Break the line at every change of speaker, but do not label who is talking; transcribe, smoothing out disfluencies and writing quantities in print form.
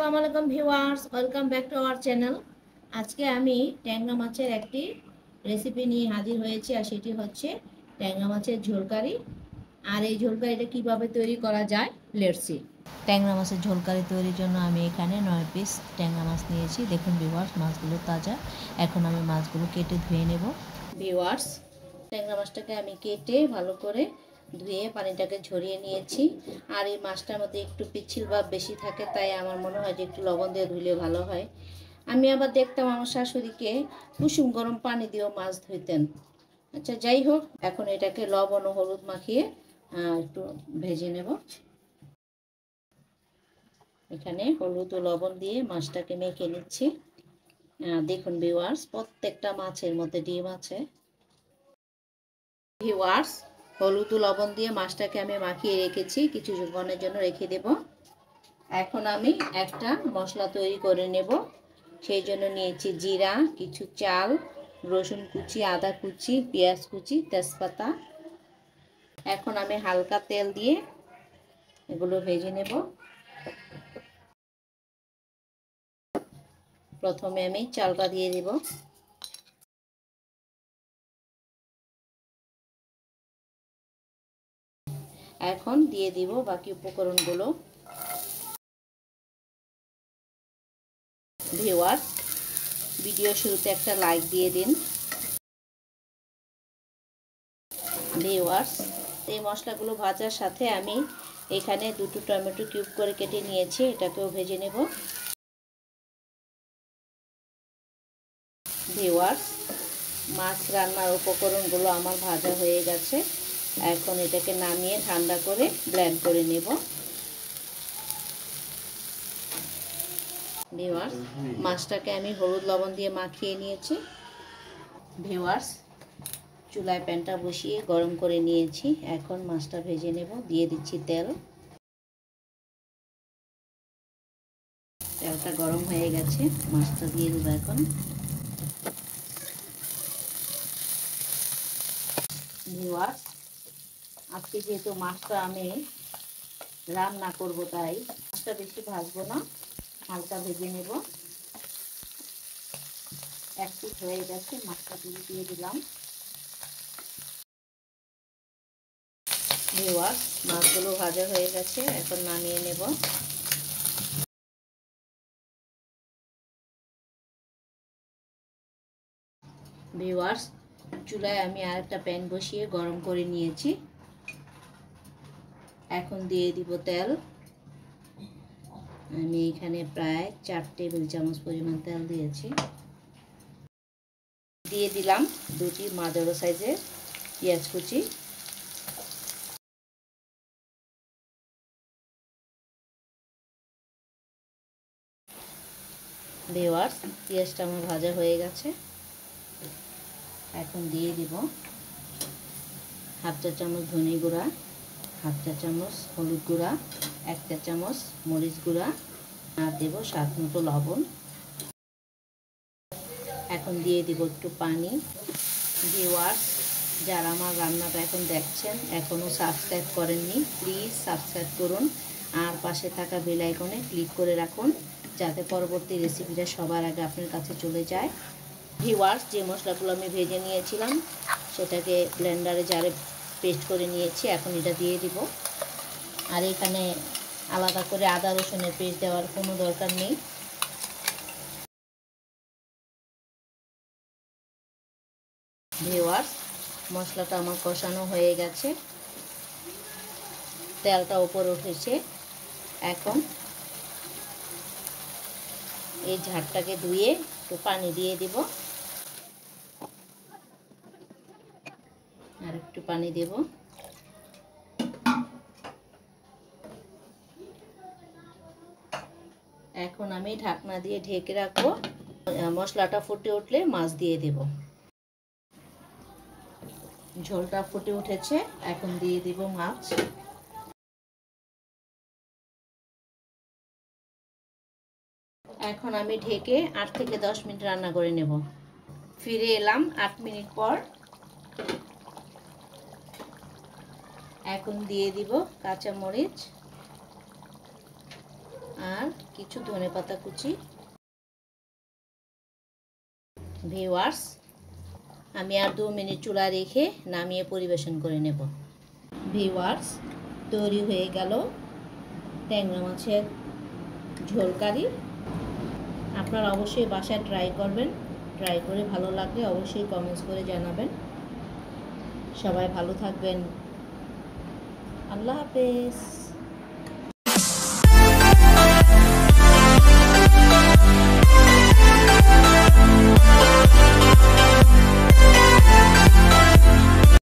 আসসালামু আলাইকুম viewers, welcome back to our channel. আজকে আমি ট্যাংরা মাছের একটি রেসিপি নিয়ে হাজির হয়েছি, আর সেটি হচ্ছে ট্যাংরা মাছের ঝোল কারি। আর এই ঝোল কারিটা কীভাবে তৈরি করা যায় লেটস সি। ট্যাংরা মাছের ঝোল কারি তৈরির জন্য আমি এখানে 9 পিস ট্যাংরা মাছ নিয়েছি। দেখুন ভিউয়ার্স, মাছগুলো তাজা। এখন আমি মাছগুলো কেটে ধুয়ে নেব। ভিউয়ার্স, ট্যাংরা মাছটাকে আমি কেটে ভালো করে ধুয়ে পানিটাকে ঝরিয়ে নিয়েছি। আর এই মাছটার মধ্যে একটু পিচ্ছিল ভাব বেশি থাকে, তাই আমার মনে হয় যে একটু লবণ দিয়ে ধুলে ভালো হয়। আমি আবার দেখতাম আমার শাশুড়িকে কুসুম গরম পানি দিয়েও মাছ ধুইতেন। আচ্ছা, যাই হোক, এখন এটাকে লবণ ও হলুদ মাখিয়ে একটু ভেজে নেব। এখানে হলুদ ও লবণ দিয়ে মাছটাকে মেখে নিচ্ছি। দেখুন ভিউয়ার্স, প্রত্যেকটা মাছের মধ্যে ডিম আছে। ভিউয়ার্স, হলুদ ও লবণ দিয়ে মাছটাকে আমি মাখিয়ে রেখেছি, কিছুক্ষণের জন্য রেখে দেব। এখন আমি একটা মশলা তৈরি করে নেব। সেই জন্য নিয়েছি জিরা, কিছু চাল, রসুন কুচি, আদা কুচি, পেঁয়াজ কুচি, তেজপাতা। এখন আমি হালকা তেল দিয়ে এগুলো ভেজে নেব। প্রথমে আমি চালটা দিয়ে দেব। এখন দিয়ে দিব বাকি উপকরণগুলো। ভিউয়ার্স, ভিডিও শুরুতে একটা লাইক দিয়ে দিন। ভিউয়ার্স, এই মশলাগুলো ভাজার সাথে আমি এখানে দুটো টমেটো কিউব করে কেটে নিয়েছি, এটাকেও ভেজে নেব। ভিউয়ার্স, মাছ রান্নার উপকরণগুলো আমার ভাজা হয়ে গেছে। এখন এটাকে নামিয়ে ঠান্ডা করে ব্লেন্ড করে নেব। ভিউয়ার্স, মাছটাকে আমি হলুদ লবণ দিয়ে মাখিয়ে নিয়েছি। ভিউয়ার্স, চুলায় প্যানটা বসিয়ে গরম করে নিয়েছি। এখন মাছটা ভেজে নেব। দিয়ে দিচ্ছি তেল। তেলটা গরম হয়ে গেছে, মাছটা দিয়ে দেবো এখন। ভিউয়ার্স, আজকে যেহেতু মাছটা আমি রান্না করব, তাই মাছটা বেশি ভাজবো না, হালকা ভেজে নেব। এক পিস হয়ে গেছে, মাছটা দিয়ে দিলাম। ভিউয়ার্স, মাছগুলো ভাজা হয়ে গেছে, এখন নামিয়ে নেব। ভিউয়ার্স, চুলায় আমি আরেকটা প্যান বসিয়ে গরম করে নিয়েছি। এখন দিয়ে দিব তেল। আমি এখানে প্রায় 4 টেবিল চামচ পরিমাণ তেল দিয়েছি। দিয়ে দিলাম দুটি মাঝারি সাইজের পেঁয়াজ কুচি। ভিউয়ার্স, পেঁয়াজটা আমার ভাজা হয়ে গেছে। এখন দিয়ে দিব হাফ চা চামচ ধনে গুঁড়া, হাফ চা চামচ হলুদ গুঁড়া, 1 চা চামচ মরিচ গুঁড়া, আর দেব স্বাদ মতো লবণ। এখন দিয়ে দিব একটু পানি। ভিউয়ার্স, যারা আমার রান্নাটা এখন দেখছেন এখনও সাবস্ক্রাইব করেননি, প্লিজ সাবস্ক্রাইব করুন, আর পাশে থাকা বেল আইকনে ক্লিক করে রাখুন, যাতে পরবর্তী রেসিপিটা সবার আগে আপনার কাছে চলে যায়। ভিউয়ার্স, যে মশলাগুলো আমি ভেজে নিয়েছিলাম সেটাকে ব্লেন্ডারে জারে পেস্ট করে নিয়েছি। এখন এটা দিয়ে দিব। আর এখানে আলাদা করে আদা রসুনের পেস্ট দেওয়ার কোনো দরকার নেই। ভিউয়ার্স, মশলাটা আমার কষানো হয়ে গেছে, তেলটা উপরে উঠেছে। এখন এই ঝাড়টাকে ধুয়ে একটু পানি দিয়ে দিব, আর একটু পানি দেব। এখন আমি ঢাকনা দিয়ে ঢেকে রাখবো। মশলাটা ফুটে উঠলে মাছ দিয়ে দেব। ঝোলটা ফুটে উঠেছে, এখন দিয়ে দিব মাছ। এখন আমি ঢেকে 8 থেকে 10 মিনিট রান্না করে নেব। ফিরে এলাম 8 মিনিট পর। এখন দিয়ে দিব কাঁচামরিচ আর কিছু ধনেপাতা কুচি। ভিউয়ার্স, আমি আর 2 মিনিট চুলা রেখে নামিয়ে পরিবেশন করে নেব। ভিউয়ার্স, তৈরি হয়ে গেল ট্যাংরা মাছের ঝোল কারি। আপনারা অবশ্যই বাসায় ট্রাই করবেন। ট্রাই করে ভালো লাগলে অবশ্যই কমেন্টস করে জানাবেন। সবাই ভালো থাকবেন। আল্লাহ হাফেজ।